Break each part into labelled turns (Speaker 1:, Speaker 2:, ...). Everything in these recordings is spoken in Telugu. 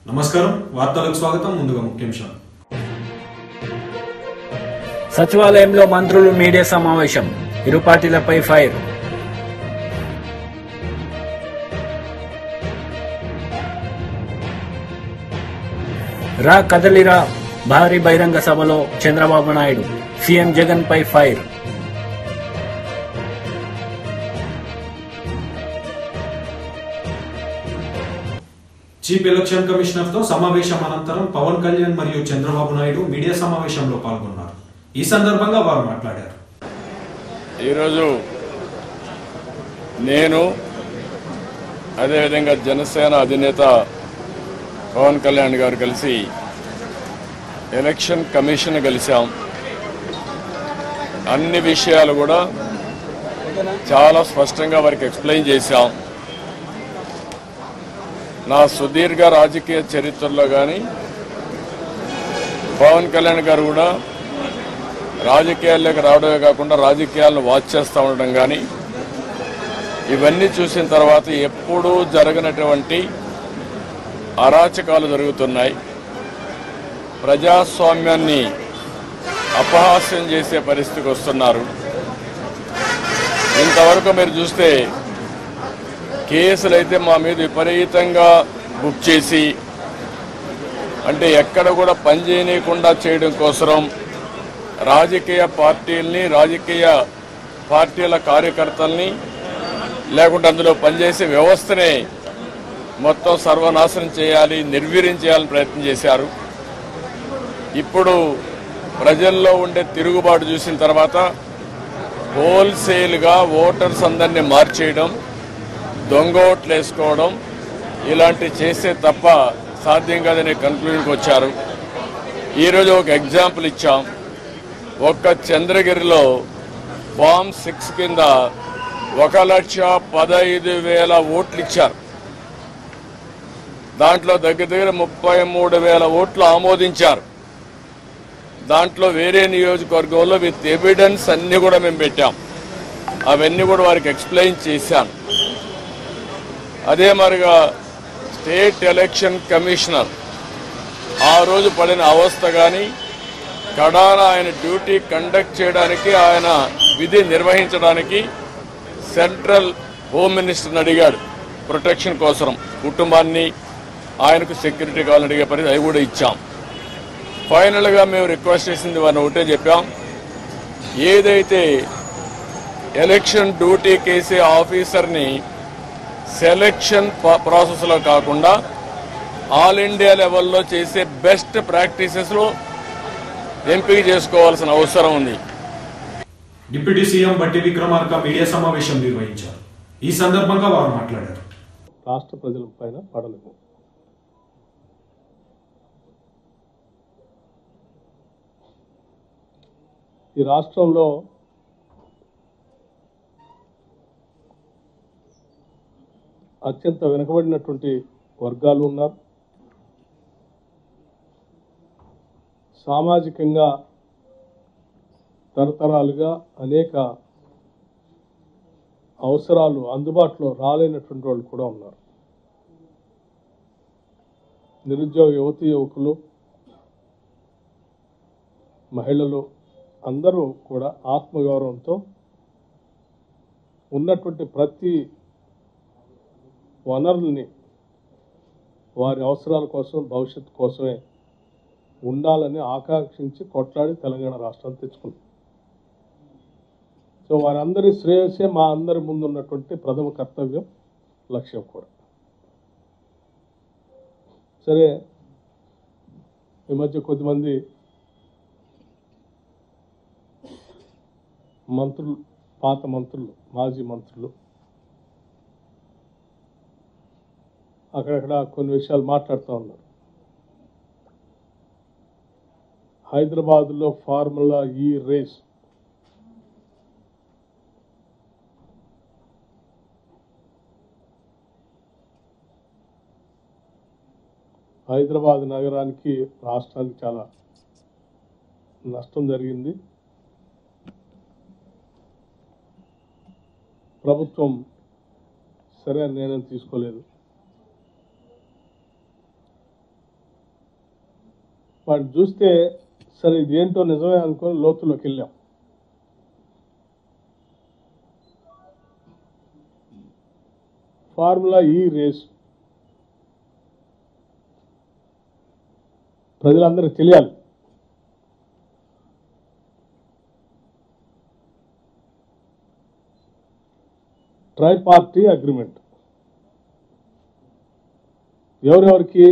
Speaker 1: నమస్కారం వార్తలకు స్వాగతం ముందుగా ముఖ్యాంశాలు
Speaker 2: సచివాలయంలో మంత్రులు మీడియా సమావేశం ఇరు పార్టీలపై ఫైర్ రా కదలిరా భారీ బహిరంగ సభలో చంద్రబాబు నాయుడు సీఎం జగన్ పై ఫైర్
Speaker 1: చీఫ్ ఎలక్షన్ కమిషనర్ తో సమావేశం అనంతరం పవన్ కళ్యాణ్ మరియు చంద్రబాబు నాయుడు మీడియా సమావేశంలో పాల్గొన్నారు. ఈ సందర్భంగా వారు మాట్లాడారు.
Speaker 3: ఈరోజు నేను అదేవిధంగా జనసేన అధినేత పవన్ కళ్యాణ్ గారు కలిసి ఎలక్షన్ కమిషన్ కలిసాం. అన్ని విషయాలు కూడా చాలా స్పష్టంగా వారికి ఎక్స్ప్లెయిన్ చేశాం. నా సుదీర్ఘ రాజకీయ చరిత్రలో కానీ పవన్ కళ్యాణ్ గారు కూడా రాజకీయాల్లోకి రావడమే కాకుండా రాజకీయాలను వాచ్ చేస్తూ ఉండడం కానీ ఇవన్నీ చూసిన తర్వాత ఎప్పుడూ జరగనటువంటి అరాచకాలు జరుగుతున్నాయి. ప్రజాస్వామ్యాన్ని అపహాస్యం చేసే పరిస్థితికి వస్తున్నారు. ఇంతవరకు మీరు చూస్తే కేసులు అయితే మా మీద విపరీతంగా బుక్ చేసి అంటే ఎక్కడ కూడా పనిచేయకుండా చేయడం కోసం రాజకీయ పార్టీల కార్యకర్తల్ని లేకుంటే అందులో పనిచేసే వ్యవస్థనే మొత్తం సర్వనాశనం చేయాలి, నిర్వీర్యం చేయాలని ప్రయత్నం చేశారు. ఇప్పుడు ప్రజల్లో ఉండే తిరుగుబాటు చూసిన తర్వాత హోల్సేల్గా ఓటర్స్ అందరినీ మార్చేయడం, దొంగ ఓట్లు వేసుకోవడం ఇలాంటి చేస్తే తప్ప సాధ్యం కాదనే కన్క్లూజన్కి వచ్చారు. ఈరోజు ఒక ఎగ్జాంపుల్ ఇచ్చాం. ఒక్క చంద్రగిరిలో ఫామ్ 6 కింద 1,15,000 ఓట్లు ఇచ్చారు. దాంట్లో దగ్గర 33,000 ఓట్లు ఆమోదించారు. దాంట్లో వేరే నియోజకవర్గంలో విత్ ఎవిడెన్స్ అన్ని కూడా మేము పెట్టాం. అవన్నీ కూడా వారికి ఎక్స్ప్లెయిన్ చేశాను. అదే మరిగా స్టేట్ ఎలక్షన్ కమిషనర్ ఆ రోజు పడిన అవస్థ కానీ కడాన ఆయన డ్యూటీ కండక్ట్ చేయడానికి ఆయన విధి నిర్వహించడానికి సెంట్రల్ హోమ్ మినిస్టర్ని అడిగాడు ప్రొటెక్షన్ కోసం. కుటుంబాన్ని ఆయనకు సెక్యూరిటీ కావాలని అడిగే పరిస్థితి అవి కూడా ఇచ్చాం. ఫైనల్గా మేము రిక్వెస్ట్ చేసింది వారిని ఒకటే చెప్పాం. ఏదైతే ఎలక్షన్ డ్యూటీ కేసే ఆఫీసర్ని సెలక్షన్ ప్రాసెస్లో కాకుండా ఆల్ ఇండియా లెవెల్లో చేసే బెస్ట్ ప్రాక్టీసెస్లో ఎంపిక చేసుకోవాల్సిన అవసరం ఉంది.
Speaker 1: డిప్యూటీ సీఎం బట్టి విక్రమార్క మీడియా సమావేశం నిర్వహించారు. ఈ సందర్భంగా వారు మాట్లాడారు.
Speaker 4: రాష్ట్ర ప్రజల పైన పడలేదు. ఈ రాష్ట్రంలో అత్యంత వెనుకబడినటువంటి వర్గాలు ఉన్నారు. సామాజికంగా తరతరాలుగా అనేక అవసరాలు అందుబాటులో రాలేనటువంటి వాళ్ళు కూడా ఉన్నారు. నిరుద్యోగ యువతీ యువకులు, మహిళలు అందరూ కూడా ఆత్మగౌరవంతో ఉన్నటువంటి ప్రతి వనరుల్ని వారి అవసరాల కోసం భవిష్యత్తు కోసమే ఉండాలని ఆకాంక్షించి కొట్లాడి తెలంగాణ రాష్ట్రాన్ని తెచ్చుకుంది. సో వారందరి శ్రేయస్సే మా అందరి ముందు ఉన్నటువంటి ప్రథమ కర్తవ్యం, లక్ష్యం కూడా. సరే, ఈ మధ్య కొద్దిమంది మంత్రులు, పాత మంత్రులు, మాజీ మంత్రులు అక్కడక్కడ కొన్ని విషయాలు మాట్లాడుతూ ఉన్నారు. హైదరాబాద్లో ఫార్ములా ఈ రేస్ హైదరాబాద్ నగరానికి, రాష్ట్రానికి చాలా నష్టం జరిగింది. ప్రభుత్వం సరైన నిర్ణయం తీసుకోలేదు. వాటిని చూస్తే సరే ఇది ఏంటో నిజమే అనుకొని లోతులోకి వెళ్ళాం. ఫార్ములా ఈ రేస్ ప్రజలందరికీ తెలియాలి. ట్రై పార్టీ అగ్రిమెంట్ ఎవరెవరికి?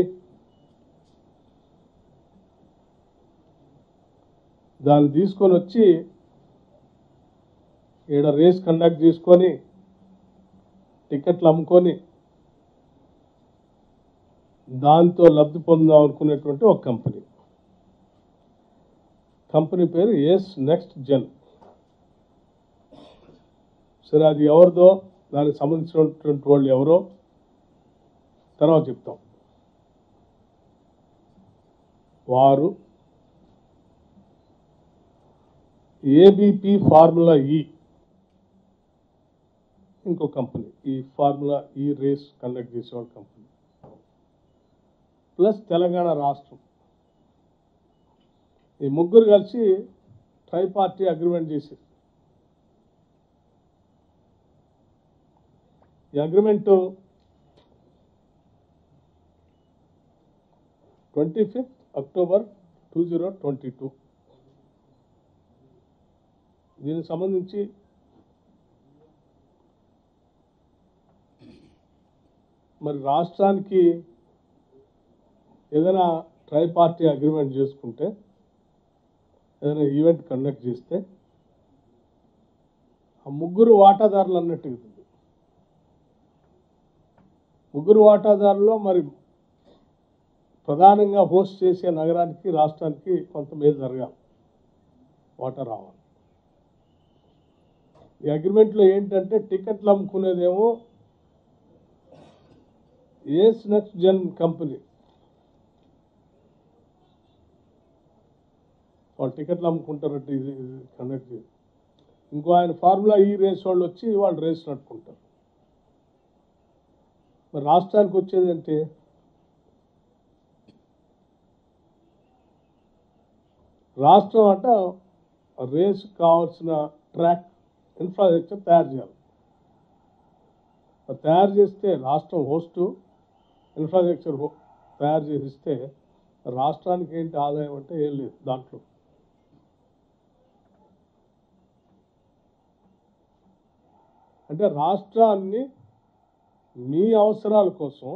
Speaker 4: దాన్ని తీసుకొని వచ్చి ఈడ రేస్ కండక్ట్ చేసుకొని టికెట్లు అమ్ముకొని దాంతో లబ్ధి పొందాం అనుకునేటువంటి ఒక కంపెనీ పేరు ఎస్ నెక్స్ట్ జెన్. సరే అది ఎవరిదో, దానికి సంబంధించినటువంటి వాళ్ళు ఎవరో తర్వాత చెప్తాం. వారు ఏబిపి ఫార్ములా ఈ ఇంకో కంపెనీ, ఈ ఫార్ములా ఈ రేస్ కండక్ట్ చేసేవాళ్ళ కంపెనీ ప్లస్ తెలంగాణ రాష్ట్రం, ఈ ముగ్గురు కలిసి ట్రై పార్టీ అగ్రిమెంట్ చేశారు. ఈ అగ్రిమెంటు 25 అక్టోబర్ 2022. దీనికి సంబంధించి మరి రాష్ట్రానికి ఏదైనా ట్రై పార్టీ అగ్రిమెంట్ చేసుకుంటే, ఏదైనా ఈవెంట్ కండక్ట్ చేస్తే ఆ ముగ్గురు వాటాదారులు అన్నట్టు. ముగ్గురు వాటాదారుల్లో మరి ప్రధానంగా హోస్ట్ చేసే నగరానికి, రాష్ట్రానికి కొంత మేలు జరగాలి, వాటా రావాలి. ఈ అగ్రిమెంట్లో ఏంటంటే టికెట్లు అమ్ముకునేదేమో ఎస్ నెక్స్ట్ జెన్ కంపెనీ, వాళ్ళు టికెట్లు అమ్ముకుంటారంటే ఇది కండక్ట్ చేసి, ఇంకో ఆయన ఫార్ములా ఈ రేస్ వాళ్ళు వచ్చి వాళ్ళు రేస్ నడుపుకుంటారు. మరి రాష్ట్రానికి వచ్చేది అంటే రాష్ట్రం అంట రేస్ కావాల్సిన ట్రాక్ ఇన్ఫ్రాస్ట్రక్చర్ తయారు చేయాలి. తయారు చేస్తే రాష్ట్రం హోస్టు ఇన్ఫ్రాస్ట్రక్చర్ తయారు చేసిస్తే రాష్ట్రానికి ఏంటి ఆదాయం అంటే ఏం లేదు దాంట్లో. అంటే రాష్ట్రాన్ని మీ అవసరాల కోసం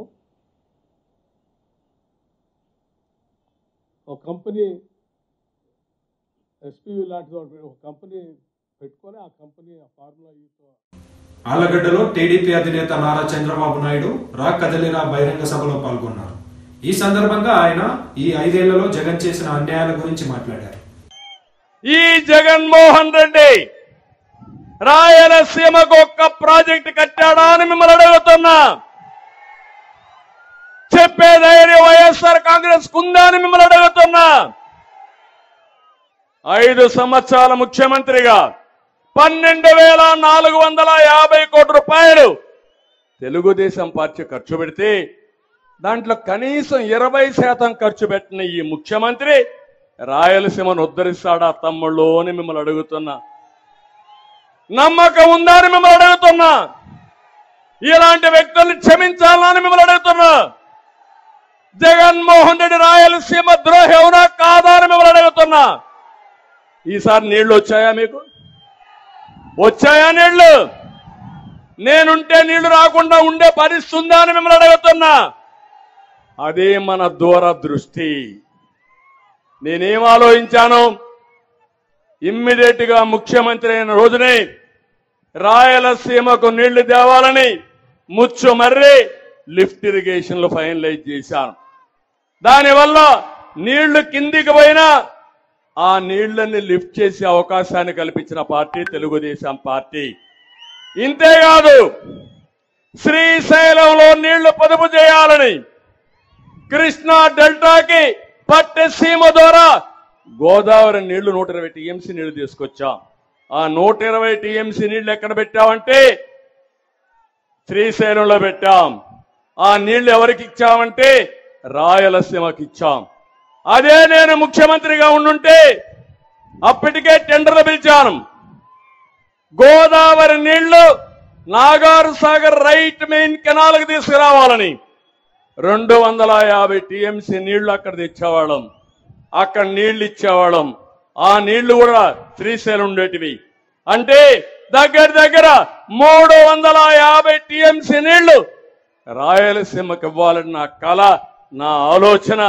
Speaker 4: ఒక కంపెనీ, ఎస్పీవి లాంటి ఒక కంపెనీ పెట్టుకొని ఆ కంపెనీ ఆ ఫార్ములా ఈతో.
Speaker 1: ఆళ్లగడ్డలో టీడీపీ అధినేత నారా చంద్రబాబు నాయుడు రా కదలిరా బహిరంగ సభలో పాల్గొన్నారు. ఈ సందర్భంగా ఆయన ఈ 5 ఏళ్లలో జగన్ చేసిన అన్యాయాల గురించి మాట్లాడారు.
Speaker 3: ఈ జగన్మోహన్ రెడ్డి రాయలసీమకు ఒక్క ప్రాజెక్టు కట్టాడా అని మిమ్మల్ని అడుగుతున్నా. చెప్పే ధైర్యం వైఎస్ఆర్ కాంగ్రెస్ కుందా అని మిమ్మల్ని అడుగుతున్నా. 5 సంవత్సరాల ముఖ్యమంత్రిగా 12,450 కోట్ల రూపాయలు తెలుగుదేశం పార్టీ ఖర్చు పెడితే దాంట్లో కనీసం 20% ఖర్చు పెట్టిన ఈ ముఖ్యమంత్రి రాయలసీమను ఉద్ధరిస్తాడా తమ్ముళ్ళు అని మిమ్మల్ని అడుగుతున్నా. నమ్మకం ఉందా అని మిమ్మల్ని అడుగుతున్నా. ఇలాంటి వ్యక్తుల్ని క్షమించాలని మిమ్మల్ని అడుగుతున్నా. జగన్మోహన్ రెడ్డి రాయలసీమ ద్రోహి అవునా కాదా అని మిమ్మల్ని అడుగుతున్నా. ఈసారి నీళ్లు వచ్చాయా? మీకు వచ్చాయా నీళ్లు? నేనుంటే నీళ్లు రాకుండా ఉండే పరిస్థితి ఉందా అని మిమ్మల్ని అడుగుతున్నా. అదే మన దూరదృష్టి. నేనేం ఆలోచించాను, ఇమ్మీడియట్ గా ముఖ్యమంత్రి అయిన రోజునే రాయలసీమకు నీళ్లు తేవాలని ముచ్చుమర్రి లిఫ్ట్ ఇరిగేషన్లు ఫైనలైజ్ చేశాను. దానివల్ల నీళ్లు కిందికి పోయినా ఆ నీళ్లని లిఫ్ట్ చేసే అవకాశాన్ని కల్పించిన పార్టీ తెలుగుదేశం పార్టీ. ఇంతేకాదు, శ్రీశైలంలో నీళ్లు పొదుపు చేయాలని కృష్ణా డెల్టాకి పట్టసీమ ద్వారా గోదావరి నీళ్లు 120 టీఎంసీ నీళ్లు తీసుకొచ్చాం. ఆ 120 టీఎంసీ నీళ్లు ఎక్కడ పెట్టామంటే శ్రీశైలంలో పెట్టాం. ఆ నీళ్లు ఎవరికి ఇచ్చామంటే రాయలసీమకి ఇచ్చాం. అదే నేను ముఖ్యమంత్రిగా ఉండుంటే అప్పటికే టెండర్లు పిలిచాను. గోదావరి నీళ్లు నాగార్ సాగర్ రైట్ మెయిన్ కెనాల్కి తీసుకురావాలని 250 టీఎంసీ నీళ్లు అక్కడ తెచ్చేవాళ్ళం, అక్కడ నీళ్లు ఇచ్చేవాళ్ళం. ఆ నీళ్లు కూడా శ్రీశైలం ఉండేటివి. అంటే దగ్గర దగ్గర 350 టీఎంసీ నీళ్లు రాయలసీమకు ఇవ్వాలని నా కళ, నా ఆలోచన.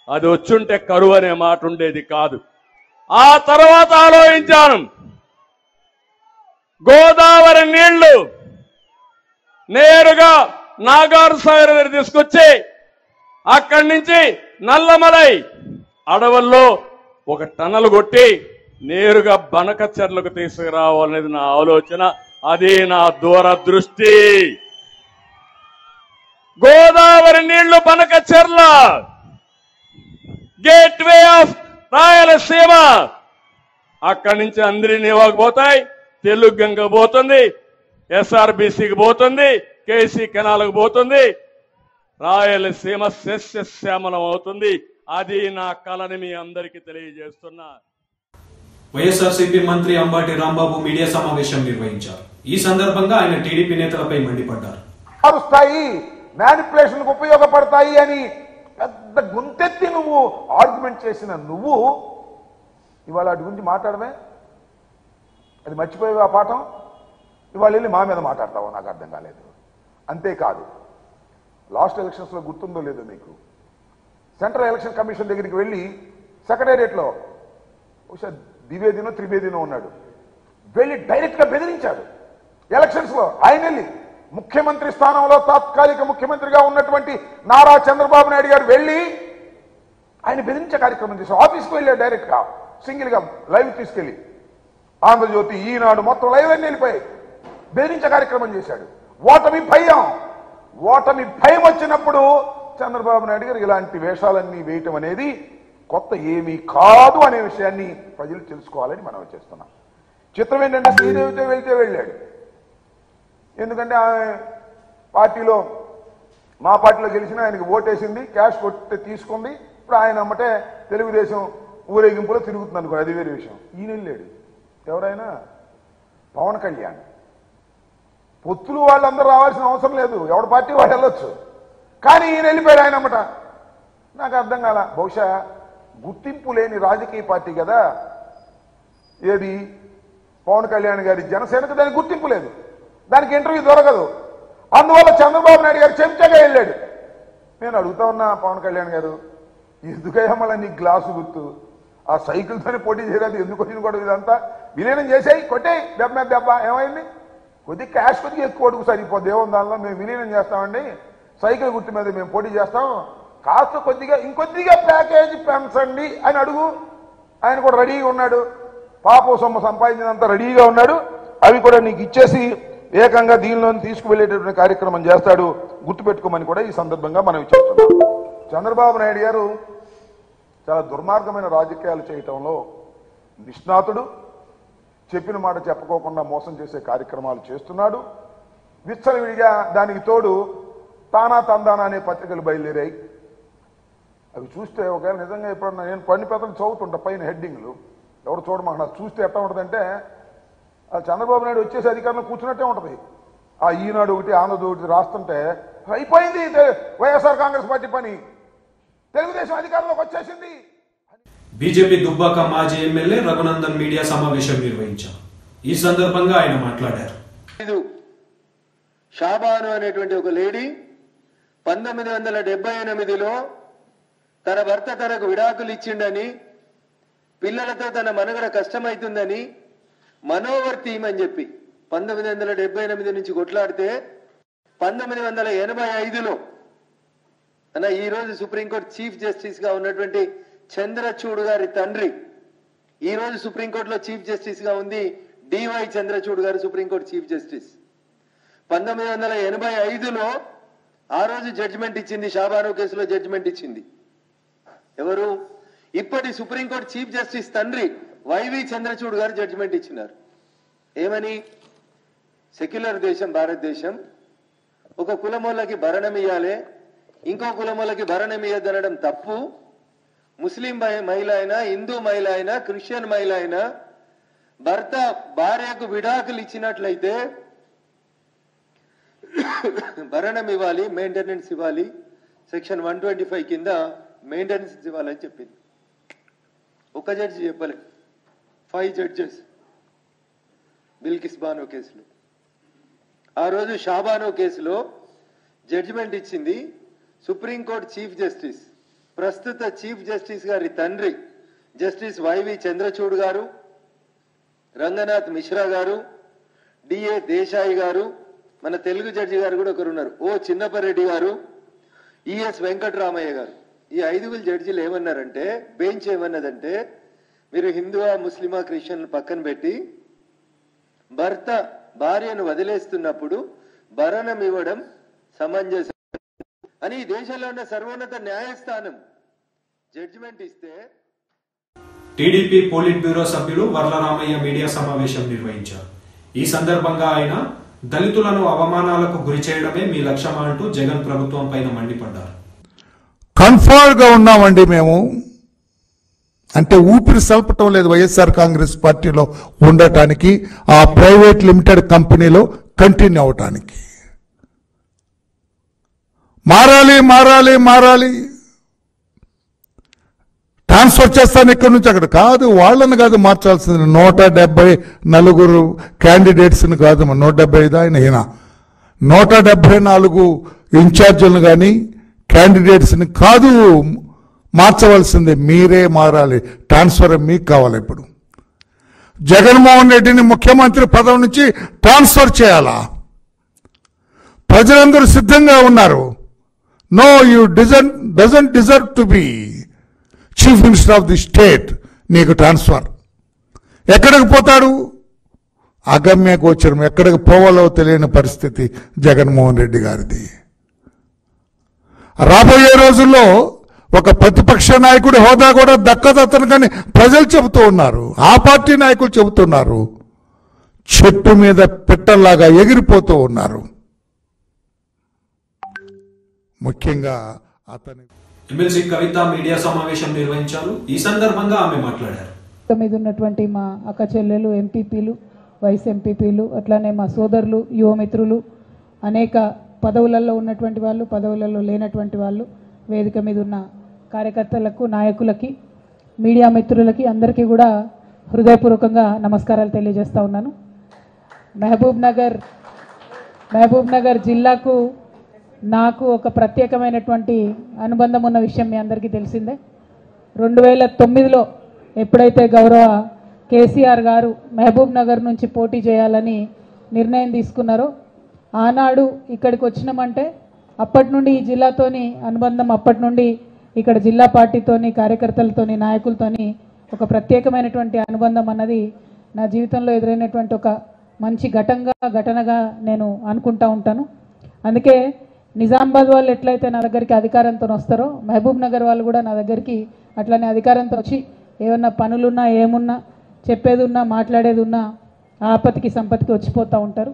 Speaker 3: అది వచ్చుంటే కరువు అనే మాట ఉండేది కాదు. ఆ తర్వాత ఆలోచించాను, గోదావరి నీళ్లు నేరుగా నాగార్ సాగర్ దగ్గర తీసుకొచ్చి అక్కడి నుంచి నల్లమలై అడవుల్లో ఒక టనల్ కొట్టి నేరుగా బనకచెర్లకు తీసుకురావాలనేది నా ఆలోచన. అది నా దూరదృష్టి. గోదావరి నీళ్లు బనకచెర్ల గేట్వే ఆఫ్ రాయలసీమ. అక్కడి నుంచి అందరినీవాకు పోతాయి, తెలుగు గంగ పోతుంది, ఎస్ఆర్బిసికి పోతుంది, కేసీ కెనాల్కు పోతుంది, రాయలసీమ సస్యశ్యామలం అవుతుంది. అది నా కళని మీ అందరికీ తెలియజేస్తున్నా.
Speaker 1: వైఎస్ఆర్సీపీ మంత్రి అంబటి రాంబాబు మీడియా సమావేశం నిర్వహించారు. ఈ సందర్భంగా ఆయన టీడీపీ నేతలపై మండిపడ్డారు.
Speaker 5: మ్యానిపులేషన్ ఉపయోగపడతాయి అని పెద్ద గుంతెత్తి నువ్వు ఆర్గ్యుమెంట్ చేసిన నువ్వు ఇవాళ వాటి గురించి మాట్లాడమే, అది మర్చిపోయావు ఆ పాఠం. ఇవాళ వెళ్ళి మా మీద మాట్లాడతావు, నాకు అర్థం కాలేదు. అంతేకాదు, లాస్ట్ ఎలక్షన్స్లో గుర్తుందో లేదో మీకు, సెంట్రల్ ఎలక్షన్ కమిషన్ దగ్గరికి వెళ్ళి సెక్రటేరియట్లో బహుశా ద్వివేదినో త్రివేదినో ఉన్నాడు, వెళ్ళి డైరెక్ట్గా బెదిరించాడు ఎలక్షన్స్లో. ఆయన వెళ్ళి ముఖ్యమంత్రి స్థానంలో తాత్కాలిక ముఖ్యమంత్రిగా ఉన్నటువంటి నారా చంద్రబాబు నాయుడు గారు వెళ్ళి ఆయన బెదిరించే కార్యక్రమం చేశారు. ఆఫీస్కి వెళ్ళాడు డైరెక్ట్గా, సింగిల్గా లైవ్ తీసుకెళ్ళి. ఆంధ్రజ్యోతి, ఈనాడు మొత్తం లైవ్ అన్ని వెళ్ళిపోయి బెదిరించే కార్యక్రమం చేశాడు. ఓటమి భయం వచ్చినప్పుడు చంద్రబాబు నాయుడు గారు ఇలాంటి వేషాలన్నీ వేయటం అనేది కొత్త ఏమీ కాదు అనే విషయాన్ని ప్రజలు తెలుసుకోవాలని మనం చేస్తున్నాం. చిత్రం ఏంటంటే శ్రీదేవితో వెళ్తే వెళ్ళాడు. ఎందుకంటే ఆమె పార్టీలో, మా పార్టీలో గెలిచిన ఆయనకి ఓటేసింది, క్యాష్ కొట్టి తీసుకుంది. ఇప్పుడు ఆయన అమ్మటే తెలుగుదేశం ఊరేగింపులో తిరుగుతుంది అనుకో, అది వేరే విషయం. ఈయన వెళ్ళాడు. ఎవరైనా పవన్ కళ్యాణ్. పొత్తులు వాళ్ళందరూ రావాల్సిన అవసరం లేదు, ఎవరి పార్టీ వాళ్ళు వెళ్ళొచ్చు. కానీ ఈయన వెళ్ళిపోయాడు ఆయన అమ్మట. నాకు అర్థం కాల. బహుశా గుర్తింపు లేని రాజకీయ పార్టీ కదా ఏది పవన్ కళ్యాణ్ గారి జనసేనకు, దానికి గుర్తింపు లేదు, దానికి ఇంటర్వ్యూ దొరకదు. అందువల్ల చంద్రబాబు నాయుడు గారు చెంచగా వెళ్ళాడు. నేను అడుగుతా ఉన్నా, పవన్ కళ్యాణ్ గారు ఎందుకయ్యా మళ్ళీ నీ గ్లాసు గుర్తు ఆ సైకిల్తోనే పోటీ చేయలేదు, ఎందుకు వచ్చిన కూడా ఇదంతా విలీనం చేసాయి, కొట్టాయి దెబ్బ ఏమైంది? కొద్దిగా క్యాష్ కొద్దిగా ఎక్కువ అడుగు సరిపోద్ది, ఏమో దానిలో మేము విలీనం చేస్తామండి, సైకిల్ గుర్తు మీద మేము పోటీ చేస్తాం, కాస్త కొద్దిగా ఇంకొద్దిగా ప్యాకేజీ పెంచండి అని అడుగు. ఆయన కూడా రెడీగా ఉన్నాడు, పాపం సొమ్ము సంపాదించినంత రెడీగా ఉన్నాడు. అవి కూడా నీకు ఇచ్చేసి ఏకంగా దీనిలో తీసుకువెళ్ళేటటువంటి కార్యక్రమం చేస్తాడు, గుర్తుపెట్టుకోమని కూడా ఈ సందర్భంగా మనం చెప్తున్నాం. చంద్రబాబు నాయుడు గారు చాలా దుర్మార్గమైన రాజకీయాలు చేయటంలో నిష్ణాతుడు. చెప్పిన మాట చెప్పుకోకుండా మోసం చేసే కార్యక్రమాలు చేస్తున్నాడు. విచ్చలవిడిగా దానికి తోడు తానా తందానా అనే పత్రికలు బయలుదేరాయి. అవి చూస్తే ఒకవేళ నిజంగా ఎప్పుడన్నా నేను పని పెద్దలు చదువుతుంటా పైన హెడ్డింగ్లు, ఎవరు చూడమాక చూస్తే ఎట్లా ఉంటుందంటే చంద్రబాబు నాయుడు వచ్చేసి అధికారంలో కూర్చున్నట్టే ఉంటుంది. ఆ ఈనాడు ఒకటి ఆంధ్రజ్యోతి ఒకటి రాస్తుంటే అయిపోయింది వైఎస్ఆర్ కాంగ్రెస్ పార్టీ పని, తెలుగుదేశం అధికారంలోకి వచ్చేసింది.
Speaker 1: బీజేపీ దుబ్బాక మాజీ ఎమ్మెల్యే రఘునందన్ మీడియా సమావేశం నిర్వహించారు. ఈ సందర్భంగా ఆయన మాట్లాడారు.
Speaker 6: షాబాను అనేటువంటి ఒక లేడీ 1978లో తన భర్త తనకు విడాకులు ఇచ్చిండని, పిల్లలతో తన మనుగడ కష్టమైతుందని మనోవర్ టీమ్ అని చెప్పి 1978 నుంచి కొట్లాడితే 1985లో ఈ రోజు సుప్రీంకోర్టు చీఫ్ జస్టిస్ గా ఉన్నటువంటి చంద్రచూడ్ గారి తండ్రి ఈ రోజు సుప్రీంకోర్టులో చీఫ్ జస్టిస్ గా ఉంది. డివై చంద్రచూడ్ గారు సుప్రీంకోర్టు చీఫ్ జస్టిస్. 1985లో ఆ రోజు జడ్జిమెంట్ ఇచ్చింది, షాబాను కేసులో జడ్జిమెంట్ ఇచ్చింది ఎవరు? ఇప్పటి సుప్రీంకోర్టు చీఫ్ జస్టిస్ తండ్రి వైవి చంద్రచూడ్ గారు జడ్జిమెంట్ ఇచ్చినారు. ఏమని? సెక్యులర్ దేశం భారతదేశం, ఒక కులమోళ్ళకి భరణం ఇయ్యాలి, ఇంకో కులమోళ్ళకి భరణం ఇయ్యద్దనడం తప్పు, ముస్లిం మహిళ అయినా, హిందూ మహిళ అయినా, క్రిస్టియన్ మహిళ అయినా భర్త భార్యకు విడాకులు ఇచ్చినట్లయితే భరణం ఇవ్వాలి, మెయింటెనెన్స్ ఇవ్వాలి, సెక్షన్ 125 కింద మెయింటెనెన్స్ ఇవ్వాలని చెప్పింది. ఒక జడ్జి చెప్పలే, 5 జడ్జెస్ బిల్కిస్ బానో కేసులో. ఆ రోజు షాబానో కేసులో జడ్జిమెంట్ ఇచ్చింది సుప్రీంకోర్టు చీఫ్ జస్టిస్, ప్రస్తుత చీఫ్ జస్టిస్ గారి తండ్రి జస్టిస్ వైవి చంద్రచూడ్ గారు, రంగనాథ్ మిశ్రా గారు, డిఏ దేశాయి గారు, మన తెలుగు జడ్జి గారు కూడా ఒకరు ఉన్నారు, ఓ చిన్నపరెడ్డి గారు, ఈఎస్ వెంకటరామయ్య గారు. ఈ 5 జడ్జీలు ఏమన్నారంటే, బెంచ్ ఏమన్నదంటే, మీరు హిందువా, ముస్లిమా, క్రిస్టియన్ పక్కన పెట్టి భర్త భార్యను వదిలేస్తున్నప్పుడు భరణం ఇవ్వడం సమంజసం అని ఈ దేశంలో ఉన్న సర్వోన్నత న్యాయస్థానం జడ్జిమెంట్ ఇస్తే.
Speaker 1: టీడీపీ పోలిట్ బ్యూరో సభ్యులు వర్లరామయ్య మీడియా సమావేశం నిర్వహించారు. ఈ సందర్భంగా ఆయన దళితులను అవమానాలకు గురి చేయడమే మీ లక్ష్యమా అంటూ జగన్ ప్రభుత్వం పైన మండిపడ్డారు.
Speaker 7: కన్ఫర్మ్ గా ఉన్నామండి మేము, అంటే ఊపిరి సల్పటం లేదు వైఎస్ఆర్ కాంగ్రెస్ పార్టీలో ఉండటానికి, ఆ ప్రైవేట్ లిమిటెడ్ కంపెనీలో కంటిన్యూ అవటానికి. మారాలి మారాలి మారాలి, ట్రాన్స్ఫర్ చేస్తాను ఇక్కడి నుంచి అక్కడ కాదు, వాళ్ళని కాదు మార్చాల్సింది, 174 క్యాండిడేట్స్ని కాదు, 175 ఆయన 174 ఇన్ఛార్జీలను కానీ క్యాండిడేట్స్ని కాదు మార్చవలసింది, మీరే మారాలి. ట్రాన్స్ఫర్ మీకు కావాలి. ఇప్పుడు జగన్మోహన్ రెడ్డిని ముఖ్యమంత్రి పదవి నుంచి ట్రాన్స్ఫర్ చేయాలా? ప్రజలందరూ సిద్ధంగా ఉన్నారు. No, you doesn't deserve to be chief minister of the state. నీకు ట్రాన్స్ఫర్. ఎక్కడికి పోతాడు? అగమ్య గోచరం, ఎక్కడికి పోవాలో తెలియని పరిస్థితి జగన్మోహన్ రెడ్డి గారిది. రాబోయే రోజుల్లో ఒక ప్రతిపక్ష నాయకుడి హోదా కూడా దక్కదత్తను కానీ ప్రజలు చెబుతూ ఉన్నారు, ఆ పార్టీ నాయకులు చెబుతున్నారు, చెట్టు మీద పెట్టల్లాగా ఎగిరిపోతూ ఉన్నారు. ముఖ్యంగా అతని
Speaker 1: ఎమ్మెల్సీ కవిత మీడియా సమావేశం నిర్వహించారు. ఈ సందర్భంగా ఆమె మాట్లాడారు.
Speaker 8: మీద ఉన్నటువంటి మా అక్క చెల్లెలు, ఎంపీపీలు, వైస్ ఎంపీపీలు, అట్లానే మా సోదరులు, యువమిత్రులు, అనేక పదవులలో ఉన్నటువంటి వాళ్ళు, పదవులలో లేనటువంటి వాళ్ళు, వేదిక మీద ఉన్న కార్యకర్తలకు, నాయకులకి, మీడియా మిత్రులకి అందరికీ కూడా హృదయపూర్వకంగా నమస్కారాలు తెలియజేస్తూ ఉన్నాను. మహబూబ్ నగర్ జిల్లాకు నాకు ఒక ప్రత్యేకమైనటువంటి అనుబంధం ఉన్న విషయం మీ అందరికీ తెలిసిందే. 2009లో ఎప్పుడైతే గౌరవ కేసీఆర్ గారు మహబూబ్ నగర్ నుంచి పోటీ చేయాలని నిర్ణయం తీసుకున్నారో, ఆనాడు ఇక్కడికి వచ్చినామంటే అప్పటి నుండి ఈ జిల్లాతోని అనుబంధం, అప్పటి నుండి ఇక్కడ జిల్లా పార్టీతోని, కార్యకర్తలతోని, నాయకులతోని ఒక ప్రత్యేకమైనటువంటి అనుబంధం అన్నది నా జీవితంలో ఎదురైనటువంటి ఒక మంచి ఘటనగా నేను అనుకుంటా ఉంటాను. అందుకే నిజామాబాద్ వాళ్ళు ఎట్లయితే నా దగ్గరికి అధికారంతో వస్తారో, మహబూబ్ నగర్ వాళ్ళు కూడా నా దగ్గరికి అట్లనే అధికారంతో వచ్చి ఏమన్నా పనులున్నా, ఏమున్నా, చెప్పేది ఉన్నా, మాట్లాడేది ఉన్నా ఆపత్తికి సంపత్తికి వచ్చిపోతూ ఉంటారు.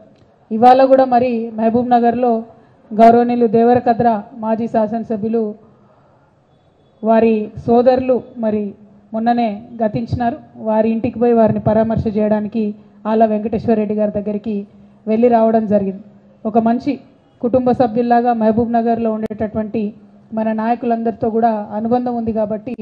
Speaker 8: ఇవాళ కూడా మరి మహబూబ్ నగర్లో గౌరవనీయులు దేవరకద్ర మాజీ శాసనసభ్యులు వారి సోదరులు మరి మొన్ననే గతించినారు. వారి ఇంటికి పోయి వారిని పరామర్శ చేయడానికి ఆళ్ళ వెంకటేశ్వర రెడ్డి గారి దగ్గరికి వెళ్ళి రావడం జరిగింది. ఒక మంచి కుటుంబ సభ్యుల్లాగా మహబూబ్ నగర్లో ఉండేటటువంటి మన నాయకులందరితో కూడా అనుబంధం ఉంది కాబట్టి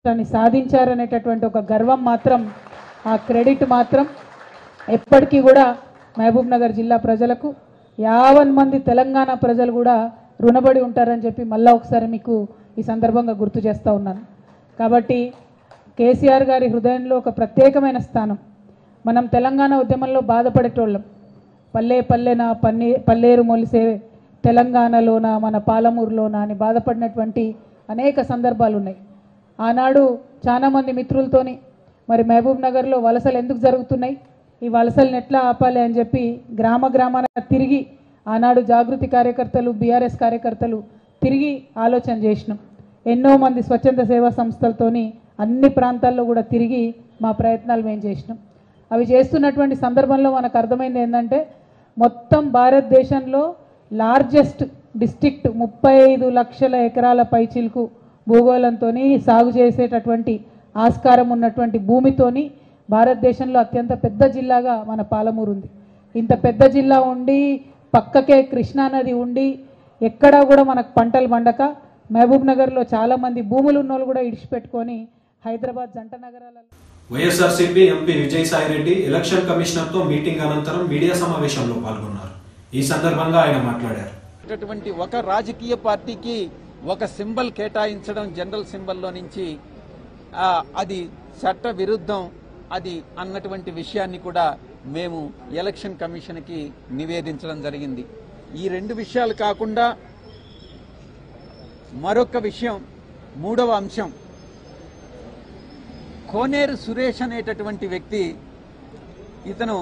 Speaker 8: దాన్ని సాధించారనేటటువంటి ఒక గర్వం మాత్రం, ఆ క్రెడిట్ మాత్రం ఎప్పటికీ కూడా మహబూబ్ నగర్ జిల్లా ప్రజలకు 50 మంది తెలంగాణ ప్రజలు కూడా రుణపడి ఉంటారని చెప్పి మళ్ళా ఒకసారి మీకు ఈ సందర్భంగా గుర్తు చేస్తూ ఉన్నాను. కాబట్టి కేసీఆర్ గారి హృదయంలో ఒక ప్రత్యేకమైన స్థానం. మనం తెలంగాణ ఉద్యమంలో బాధపడేటోళ్ళం. పల్లెన పల్లేరు మొలిసే తెలంగాణలోన, మన పాలమూరులోన అని బాధపడినటువంటి అనేక సందర్భాలు ఉన్నాయి. ఆనాడు చాలామంది మిత్రులతోని మరి మహబూబ్ నగర్లో వలసలు ఎందుకు జరుగుతున్నాయి, ఈ వలసలను ఎట్లా ఆపాలి అని చెప్పి గ్రామాన తిరిగి ఆనాడు జాగృతి కార్యకర్తలు, బీఆర్ఎస్ కార్యకర్తలు తిరిగి ఆలోచన చేసినాం. ఎన్నో మంది స్వచ్ఛంద సేవా సంస్థలతోని అన్ని ప్రాంతాల్లో కూడా తిరిగి మా ప్రయత్నాలు మేము చేసినాం. అవి చేస్తున్నటువంటి సందర్భంలో మనకు అర్థమైంది ఏంటంటే మొత్తం భారతదేశంలో లార్జెస్ట్ డిస్ట్రిక్ట్ 35 లక్షల ఎకరాల పైచిలుకు భూగోళంతో సాగు చేసేటటువంటి ఆస్కారం ఉన్నటువంటి భూమితోని భారతదేశంలో అత్యంత పెద్ద జిల్లాగా మన పాలమూరు ఉంది. ఇంత పెద్ద జిల్లా ఉండి పక్కకే కృష్ణానది ఉండి ఎక్కడా కూడా మనకు పంటలు పండక మహబూబ్ నగర్లో చాలామంది భూములు ఉన్నోళ్ళు కూడా ఇడిచిపెట్టుకొని హైదరాబాద్ జంట నగరాలలో.
Speaker 1: వైఎస్ఆర్సీపీ ఎంపీ విజయసాయిరెడ్డి ఎలక్షన్ కమిషనర్తో మీటింగ్ అనంతరం మీడియా సమావేశంలో పాల్గొన్నారు. ఈ సందర్భంగా ఆయన మాట్లాడారు.
Speaker 9: ఒక రాజకీయ పార్టీకి ఒక సింబల్ కేటాయించడం జనరల్ సింబల్లో నుంచి అది చట్ట విరుద్ధం అది అన్నటువంటి విషయాన్ని కూడా మేము ఎలక్షన్ కమిషన్కి నివేదించడం జరిగింది. ఈ 2 విషయాలు కాకుండా మరొక విషయం, 3వ అంశం, కోనేరు సురేష్ అనేటటువంటి వ్యక్తి, ఇతను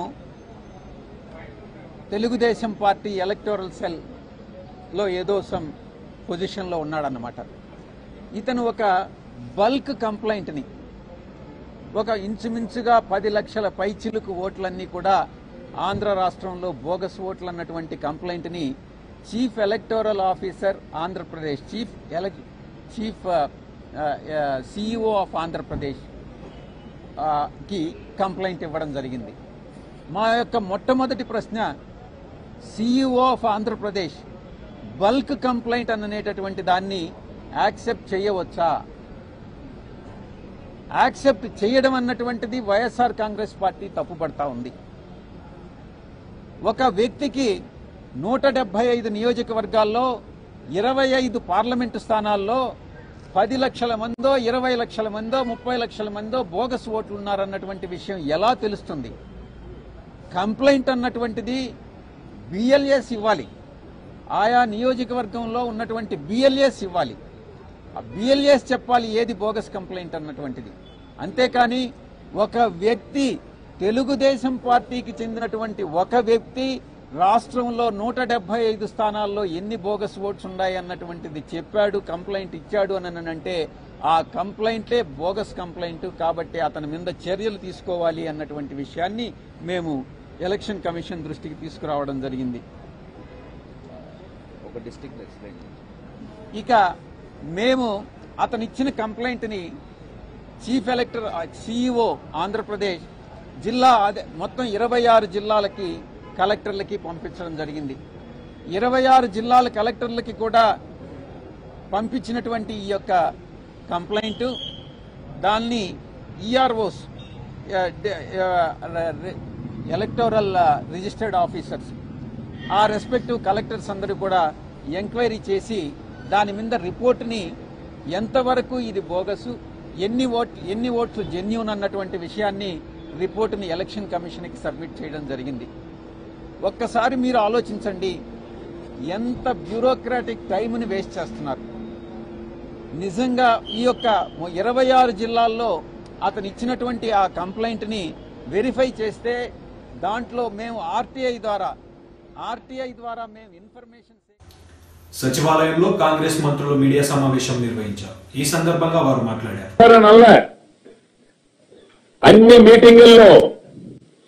Speaker 9: తెలుగుదేశం పార్టీ ఎలక్టోరల్ సెల్లో ఏదో సమ్ పొజిషన్లో ఉన్నాడన్నమాట. ఇతను ఒక బల్క్ కంప్లైంట్ని, ఒక ఇంచుమించుగా 10 లక్షల పైచిలుకు ఓట్లన్నీ కూడా ఆంధ్ర రాష్ట్రంలో బోగస్ ఓట్లు అన్నటువంటి కంప్లైంట్ని chief electoral officer Andhra Pradesh, chief CEO of Andhra Pradesh కి కంప్లైంట్ ఇవ్వడం జరిగింది. మా యొక్క మొట్టమొదటి ప్రశ్న, CEO of Andhra Pradesh bulk complaint అనేటటువంటి దాన్ని యాక్సెప్ట్ చేయవచ్చా? యాక్సెప్ట్ చేయడం అన్నటువంటిది వైఎస్ఆర్ కాంగ్రెస్ పార్టీ తప్పుపడతా ఉంది. ఒక వ్యక్తికి 175 నియోజకవర్గాల్లో 25 పార్లమెంటు స్థానాల్లో 10 లక్షల మందో 20 లక్షల మందో 30 లక్షల మందో బోగస్ ఓట్లు ఉన్నారన్నటువంటి విషయం ఎలా తెలుస్తుంది? కంప్లైంట్ అన్నటువంటిది బిఎల్ఎస్ ఇవ్వాలి, ఆయా నియోజకవర్గంలో ఉన్నటువంటి బిఎల్ఎస్ ఇవ్వాలి. ఆ బిఎల్ఎస్ చెప్పాలి ఏది బోగస్ కంప్లైంట్ అన్నటువంటిది. అంతేకాని ఒక వ్యక్తి, తెలుగుదేశం పార్టీకి చెందినటువంటి ఒక వ్యక్తి రాష్ట్రంలో 175 స్థానాల్లో ఎన్ని బోగస్ ఓట్స్ ఉన్నాయి అన్నటువంటిది చెప్పాడు, కంప్లైంట్ ఇచ్చాడు అని అంటే ఆ కంప్లైంటే బోగస్ కంప్లైంట్. కాబట్టి అతని మీద చర్యలు తీసుకోవాలి అన్నటువంటి విషయాన్ని మేము ఎలక్షన్ కమిషన్ దృష్టికి తీసుకురావడం జరిగింది. ఇక మేము అతనిచ్చిన కంప్లైంట్ని చీఫ్ ఎలక్టర్ సిఇఓ ఆంధ్రప్రదేశ్ జిల్లా మొత్తం 26 జిల్లాలకి కలెక్టర్లకి పంపించడం జరిగింది. 26 జిల్లాల కలెక్టర్లకి కూడా పంపించినటువంటి ఈ యొక్క కంప్లైంట్ దాన్ని ఈఆర్ఓస్, ఎలక్టోరల్ రిజిస్టర్డ్ ఆఫీసర్స్, ఆ రెస్పెక్టివ్ కలెక్టర్స్ అందరూ కూడా ఎంక్వైరీ చేసి దాని మీద రిపోర్ట్ని ఎంతవరకు ఇది బోగసు, ఎన్ని ఓట్లు జెన్యూన్ అన్నటువంటి విషయాన్ని రిపోర్టుని ఎలక్షన్ కమిషన్కి సబ్మిట్ చేయడం జరిగింది. ఒక్కసారి మీరు ఆలోచించండి, ఎంత బ్యూరోక్రాటిక్ టైంని వేస్ట్ చేస్తున్నారు. నిజంగా ఈ యొక్క 26 జిల్లాల్లో అతను ఇచ్చినటువంటి ఆ కంప్లైంట్ని వెరిఫై చేస్తే దాంట్లో మేము ఆర్టీఐ ద్వారా మేము ఇన్ఫర్మేషన్.
Speaker 1: సచివాలయంలో కాంగ్రెస్ మంత్రులు మీడియా సమావేశం నిర్వహించారు. ఈ సందర్భంగా వారు మాట్లాడారు.
Speaker 10: అన్ని మీటింగుల్లో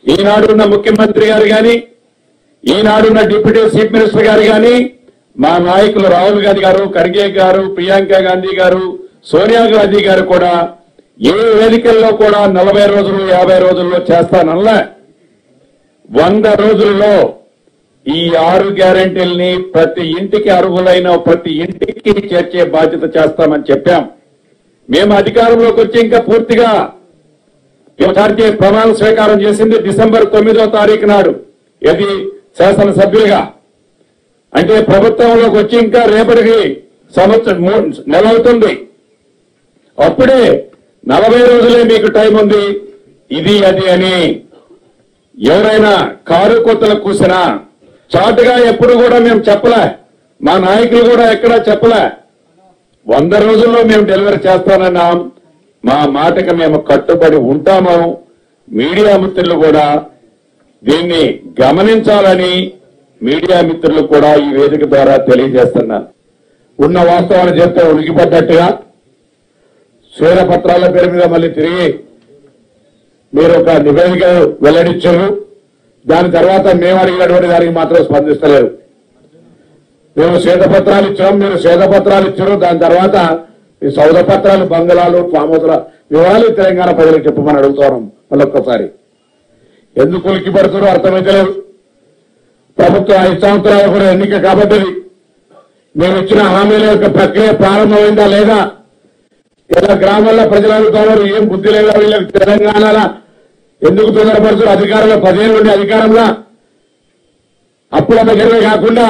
Speaker 10: ఈనాడున్న ముఖ్యమంత్రి గారు గాని, ఈనాడున్న డిప్యూటీ చీఫ్ మినిస్టర్ గారు గాని, మా నాయకులు రాహుల్ గాంధీ గారు, ఖర్గే గారు, ప్రియాంక గాంధీ గారు, సోనియా గాంధీ గారు కూడా ఏ వేదికల్లో కూడా 40 రోజులు 50 రోజుల్లో చేస్తానల్లా 100 రోజుల్లో ఈ 6 గ్యారెంటీల్ని ప్రతి ఇంటికి అర్హులైన ప్రతి ఇంటికి చేర్చే బాధ్యత చేస్తామని చెప్పాం. మేము అధికారంలోకి వచ్చి ఇంకా పూర్తిగా ప్రమాణ స్వీకారం చేసింది డిసెంబర్ 9వ తారీఖు నాడు. ఇది శాసనసభ్యులుగా అంటే ప్రభుత్వంలోకి వచ్చి ఇంకా రేపటికి సంవత్సరం నెల అవుతుంది. అప్పుడే 40 రోజులే మీకు టైం ఉంది, ఇది అది అని ఎవరైనా కారు కొత్తలు కూసినా చాటుగా ఎప్పుడు కూడా మేము చెప్పలే, మా నాయకులు కూడా ఎక్కడా చెప్పలే. 100 రోజుల్లో మేము డెలివరీ చేస్తానన్నాం. మా మాటకి మేము కట్టుబడి ఉంటాము. మీడియా మిత్రులు కూడా దీన్ని గమనించాలని మీడియా మిత్రులు కూడా ఈ వేదిక ద్వారా తెలియజేస్తున్నారు. ఉన్న వాస్తవాన్ని చెప్తే ఉనికిపడ్డట్టుగా శ్వేతపత్రాల పేరు మీద మళ్ళీ తిరిగి మీరు ఒక నివేదిక వెల్లడించారు. దాని తర్వాత మేము అడిగినటువంటి దానికి మాత్రం స్పందిస్తలేరు. మేము శ్వేతపత్రాలు ఇచ్చాం, మీరు శ్వేతపత్రాలు ఇచ్చారు. దాని తర్వాత ఈ సౌద పత్రాలు, బంగళాలు, ఫామ్ హౌస్ల వివరాలు తెలంగాణ ప్రజలకు చెప్పమని అడుగుతున్నాం. మళ్ళొక్కసారి ఎందుకు ఉలిక్కి పడుతున్నారో అర్థమైతలేదు. ప్రభుత్వం 5 సంవత్సరాలు కూడా ఎన్నిక కాబట్టి మేము ఇచ్చిన హామీల యొక్క ప్రక్రియ ప్రారంభమైందా లేదా? ఇలా గ్రామాల్లో ప్రజలు అడుగుతున్నారు, ఏం బుద్ధి లేదా వీళ్ళకి? తెలంగాణలో ఎందుకు తొందరపడుతున్నారు? అధికారంలో 10 ఏళ్ళు ఉండే అధికారంలో అప్పుల దగ్గరమే కాకుండా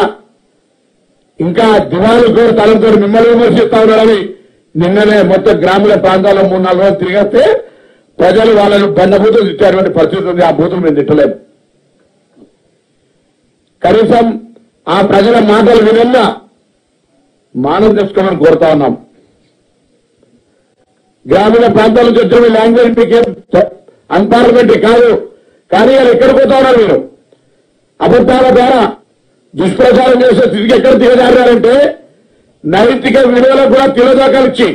Speaker 10: ఇంకా దివాళీ కోరు తలంతో మిమ్మల్ని విమర్శిస్తా ఉన్నారని నిన్ననే మొత్తం గ్రామీణ ప్రాంతాల్లో 3-4 రోజులు తిరిగితే ప్రజలు వాళ్ళను బండబూతులు తిట్టేటువంటి పరిస్థితి ఉంది. ఆ బూతులు మేము తిట్టలేము. కనీసం ఆ ప్రజల మాటలు వినన్నా మానం తెచ్చుకోమని కోరుతా ఉన్నాం. గ్రామీణ ప్రాంతాల నుంచి వచ్చిన లాంగ్వేజ్ మీకేం అన్పార్లమెంటరీ కాదు, కానీ వాళ్ళు ఎక్కడ పోతా ఉన్నారు? మీరు అబద్ధాల ద్వారా దుష్ప్రచారం చేసే స్థితికి ఎక్కడ దిగజారారంటే నైతిక విలువలకు కూడా తిలోదాకాలు ఇచ్చి,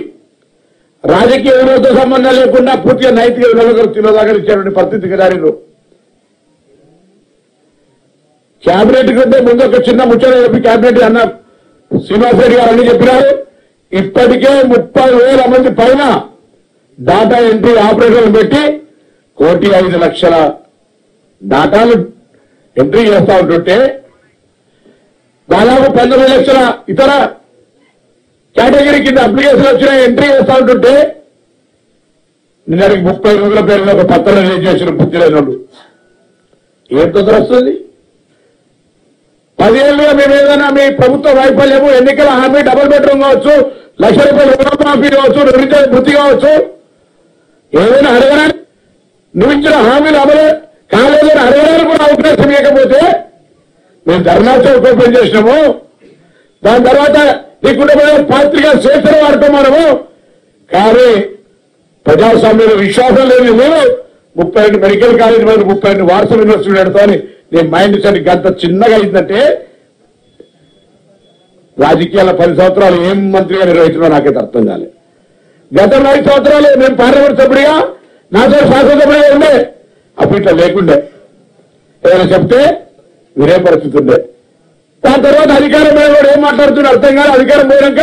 Speaker 10: రాజకీయ విలువలతో సంబంధం లేకుండా పూర్తిగా నైతిక విలువలకు తిలోదాకాలు ఇచ్చేటువంటి పరిస్థితి దిగజారు. క్యాబినెట్ కంటే ముందు ఒక చిన్న ముచ్చట చెప్పి క్యాబినెట్ అన్న శ్రీనివాసరెడ్డి గారు అన్ని చెప్పినారు. ఇప్పటికే 30,000 మంది పైన డాటా ఎంట్రీ ఆపరేటర్లు పెట్టి 1,05,00,000 డాటాలు ఎంట్రీ చేస్తా ఉంటుంటే దాదాపు 19 లక్షల ఇతర కేటగిరీ కింద అప్లికేషన్ వచ్చిన ఎంట్రీ చేస్తా ఉంటుంటే నిన్నటికి 30 రోజుల పేరులో ఒక పత్రం రిలీజ్ చేసిన బుద్ధి లేనోడు ఏం తొందర వస్తుంది? 10 ఏళ్ళుగా మేము ఏదైనా మీ ప్రభుత్వ వైఫల్యము, ఎన్నికల హామీ డబుల్ బెడ్రూమ్ కావచ్చు, ₹1,00,000 రుణమాఫీ కావచ్చు, నిరుద్యోగ వృత్తి కావచ్చు, ఏదైనా అడగడానికి నువ్వు ఇచ్చిన హామీలు అమలు కాలేదని అడగడానికి కూడా అవకాశం ఇవ్వకపోతే మేము ధర్నా చౌక్ ఓపెన్ చేసినాము. దాని తర్వాత నీకున్న పాత్రికా స్వేచ్ఛను వాడటం మనము. కానీ ప్రజాస్వామ్యంలో విశ్వాసం లేని మీరు 32 మెడికల్ కాలేజ్ మీద 32 వాట్సాప్ యూనివర్సిటీ పెడతా అని నీ మైండ్ సెట్ గంట చిన్నగా అయిందంటే రాజకీయాల 10 సంవత్సరాలు ఏం మంత్రిగా నిర్వహించడం నాకైతే అర్థం కాలేదు. గత 5 సంవత్సరాలు నేను పార్లమెంట్ సభ్యుడిగా, నాతో శాసనసభ్యుడిగా ఉండే, అప్పుడు ఇట్లా లేకుండే. ఏదైనా చెప్తే వినే పరిస్థితి ఉండే. దాని తర్వాత అధికారం మీద కూడా ఏం మాట్లాడుతున్నారు అర్థం కాదు. అధికారం పోయాక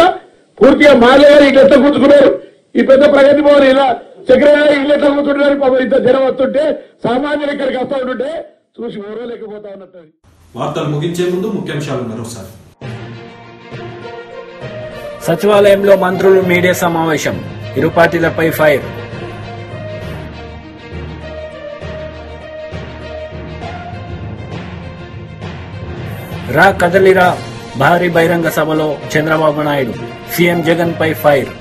Speaker 10: పూర్తిగా మాలే గారు ఇట్లా ఎట్లా కూర్చుకున్నారు, ఈ పెద్ద ప్రగతి భవన్ ఇలా సెక్రటరీ ఇల్లు ఎట్లా కూర్చుంటున్నారు, పాపం ఇంత జనం వస్తుంటే సామాన్యులు ఇక్కడికి వస్తూ ఉంటుంటే చూసి ఓరలేకపోతా ఉన్నట్టు.
Speaker 1: వార్తలు ముగించే ముందు ముఖ్యాంశాలు మరోసారి.
Speaker 2: సచివాలయంలో మంత్రులు మీడియా సమావేశం, ఇరు పార్టీలపై ఫైర్. రా కదలిరా భారీ బహిరంగ సభలో చంద్రబాబు నాయుడు, సీఎం జగన్ పై ఫైర్.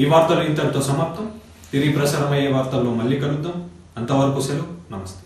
Speaker 1: ఈ వార్తలు ఇంతటితో సమాప్తం. తిరిగి ప్రసారమయ్యే వార్తల్లో మళ్ళీ కలుద్దాం. అంతవరకు సెలవు. నమస్తే.